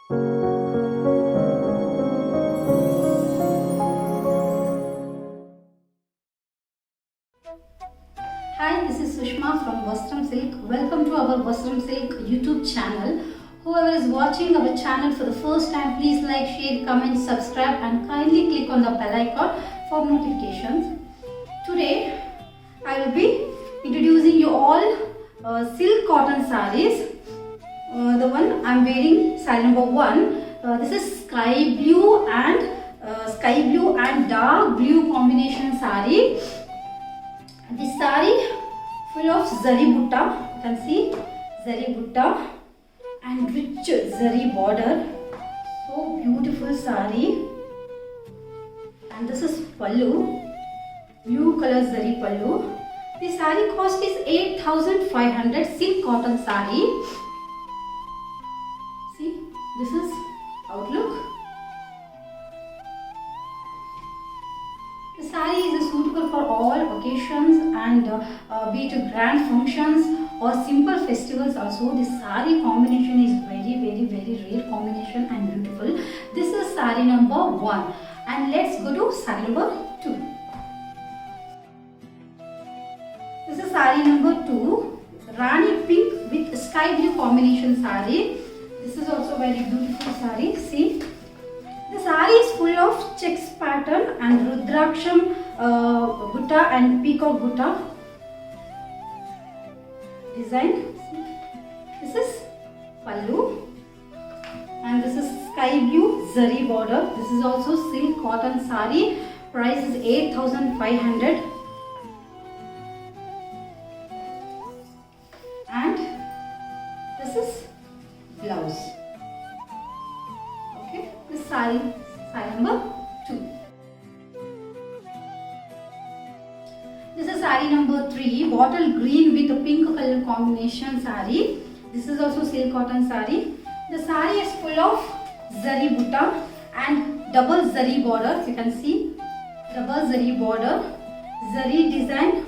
Hi, this is Sushma from Vasthram Silk. Welcome to our Vasthram Silk YouTube channel. Whoever is watching our channel for the first time, please like, share, comment, subscribe and kindly click on the bell icon for notifications. Today, I will be introducing you all silk cotton sarees. The one I am wearing, saree number 1. This is sky blue and dark blue combination saree. This saree full of zari butta, you can see zari butta and rich zari border. So beautiful saree. And this is pallu, blue color zari pallu. The saree cost is 8,500 silk cotton saree. See, this is outlook. The saree is suitable for all occasions and be it grand functions or simple festivals also. This saree combination is very rare combination and beautiful. This is saree number 1 and let's go to saree number 2. This is saree number 2, Rani pink with sky blue combination saree. This is also very beautiful saree. See, the saree is full of checks pattern and rudraksham butta and peacock butta design. This is pallu and this is sky blue zari border. This is also silk cotton saree. Price is 8,500. And this is blouse. Okay, this saree number 2. This is saree number 3, bottle green with a pink color combination saree. This is also silk cotton saree. The saree is full of zari butta and double zari border. You can see double zari border, zari design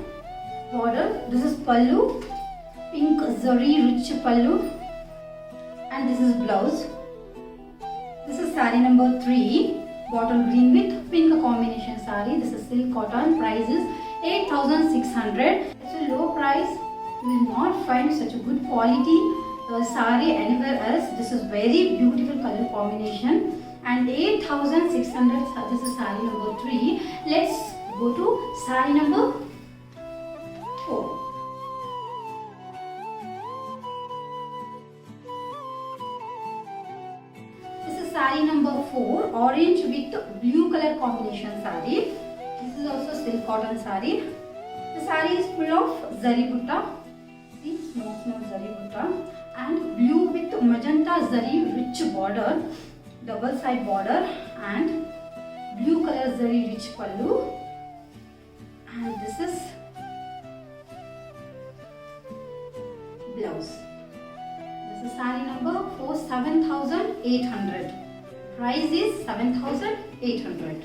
border. This is pallu, pink zari rich pallu, and this is blouse. This is saree number 3, bottle green with pink combination saree. This is silk cotton. Price is 8,600. It's a low price. You will not find such a good quality saree anywhere else. This is very beautiful color combination and 8,600. This is saree number 3. Let's go to saree number 4. Saree number 4, orange with blue color combination saree. This is also silk cotton saree. The saree is full of zari butta. See, small zari butta and blue with magenta zari rich border, double side border and blue color zari rich pallu. And this is blouse. This is saree number 4, 7,800. Price is 7,800.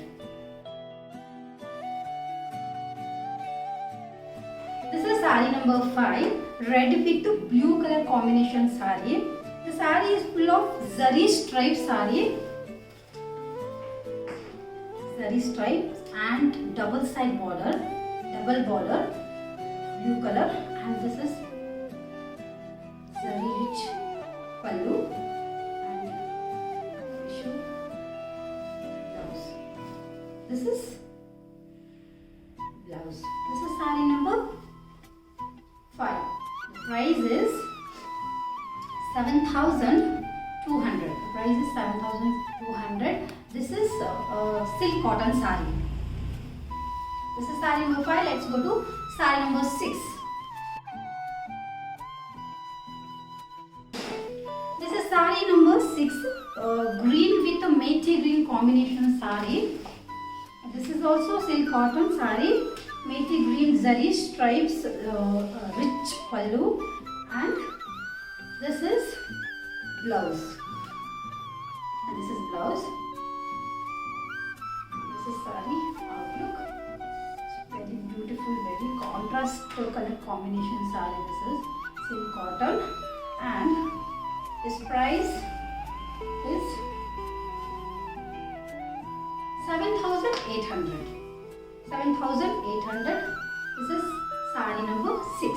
This is saree number 5, red with blue color combination saree. The saree is full of zari stripe saree. Zari stripes and double side border, double border, blue color, and this is zari rich pallu. This is blouse. This is saree number 5. The price is 7,200. The price is 7,200. This is silk cotton saree. This is saree number 5. Let's go to saree number 6. This is saree number 6, green with a mate green combination saree. This is also silk cotton saree, mate green zari stripes, rich pallu, and this is blouse. And this is blouse. This is saree outlook. It's very beautiful, very contrast color combination saree. This is silk cotton, and this price is 7,800. 7,800. This is saree number 6.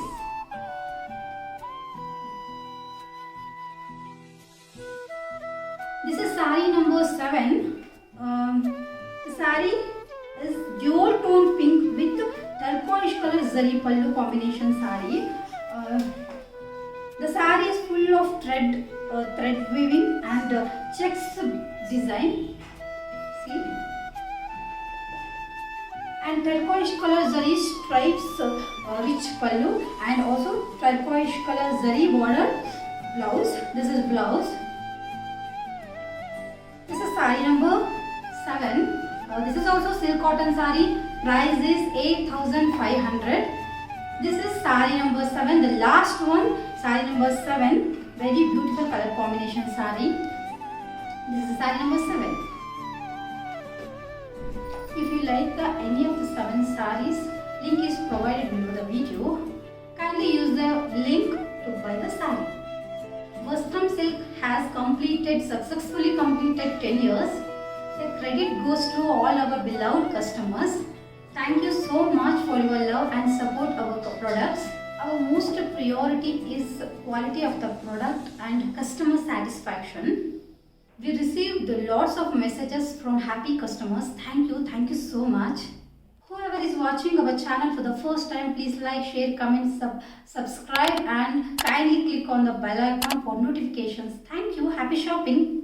This is saree number 7. The saree is dual tone pink with turquoise color zari pallu combination saree. The saree is full of thread weaving and checks design. See, and turquoise color zari stripes, rich pallu, and also turquoise color zari border blouse. This is blouse. This is saree number 7. This is also silk cotton saree. Price is 8,500. This is saree number 7. The last one, saree number 7. Very beautiful color combination saree. This is saree number 7. If you like any of the 7 sarees, link is provided below the video. Kindly use the link to buy the saree. Vasthram Silk has successfully completed 10 years. The credit goes to all our beloved customers. Thank you so much for your love and support our products. Our most priority is quality of the product and customer satisfaction. We received lots of messages from happy customers. Thank you so much. Whoever is watching our channel for the first time, please like, share, comment, subscribe, and kindly click on the bell icon for notifications. Thank you. Happy shopping.